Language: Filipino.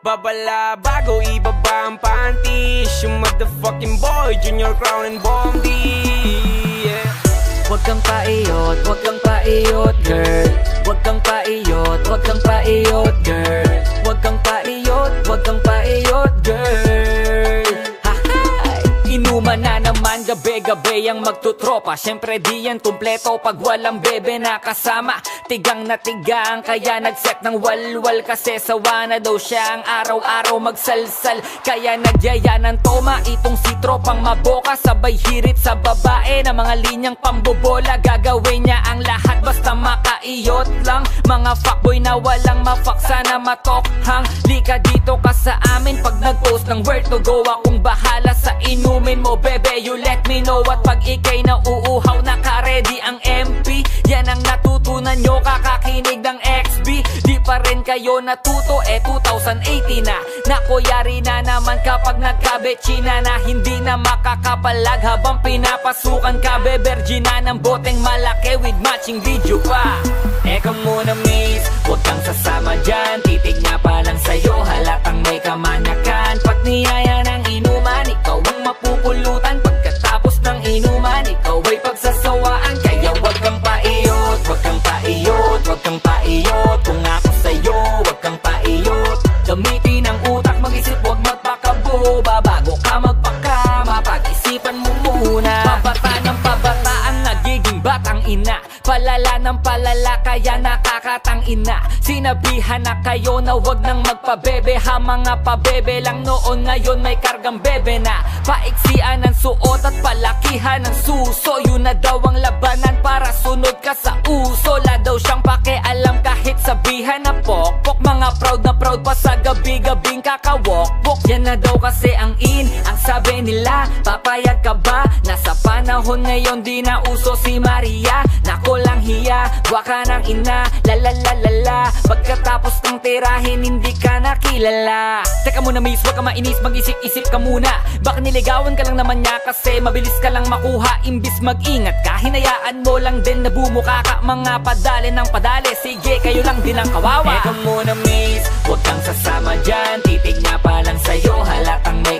Babala bago ibaba ang panties. Yung motherfucking boy, Junior Crown and Bondi. Yeah. Huwag kang paiyot, huwag kang paiyot, girl. Huwag kang paiyot, huwag kang paiyot, girl. Huwag kang paiyot, huwag kang paiyot, girl. Inuman na naman gabi-gabi ang magtutropa. Siyempre di yan kumpleto pag walang bebe na kasama. Tigang na tigang kaya nagset ng walwal. Kasi sawa na daw siya ang araw-araw magsalsal. Kaya nagyaya ng toma itong si tropang maboka. Sabay hirit sa babae na mga linyang pambobola. Gagawin niya ang lahat basta makaiyot lang. Mga fuckboy na walang mafaksa na matokhang. Lika dito ka sa amin pag nag-post ng where to go. Akong bahala sa inumin mo bebe, you let me know. At pag ikay na uuhaw, naka-ready ang MP. Yan ang natutunan nyo kakakinig ng XB. Di pa rin kayo natuto, 2018 na. Nakuyari na naman kapag nagkabetsina na hindi na makakapalag habang pinapasukan ka bebergina ng boteng malaki with matching video pa. Eka muna miss, huwag kang sasama dyan. Titig niya pa lang sa'yo, halatang may kamanyakan. Pag niyaya ng inuman, ikaw ang mapupulutan. Pagkatapos ng inuman, ikaw ay pagsasawaan. Kaya huwag kang paiyot, huwag kang paiyot, huwag kang paiyot. Kung ako sa'yo, huwag kang paiyot. Gamitin ang utak, mag-isip, huwag magpakaboba. Bago ka magpakama, pag-isipan mo muna. Pabata ng pabata ang nagiging batang ina. Palala ng palala kaya nakakatang ina. Sinabihan na kayo na wag nang magpabebe. Ha mga pabebe lang noon, ngayon may kargang bebe na. Paiksian ang suot at palakihan ng suso. Yun na daw ang labanan para sunod ka sa uso. La daw siyang pakialam kahit sabihan na pokpok. Mga proud na proud pa sa gabi-gabing kakawokpok. Yan na daw kasi ang in, ang sabi nila. Papayag ka ba? Nasa panahon ngayon di na uso si Maria. Nako lang hiya, waka ng ina. Lalalalala, pagkatapos ng tirahin hindi ka nakilala. Teka muna miss, wag ka mainis, mag-isip-isip ka muna. Baka niligawan ka lang naman niya kasi mabilis ka lang makuha. Imbis mag-ingat ka, hinayaan mo lang din na bumuka ka. Mga padali ng padali, sige kayo lang din ang kawawa. Teka muna miss, wag kang sasama dyan. Titig niya pa lang sa'yo, halatang may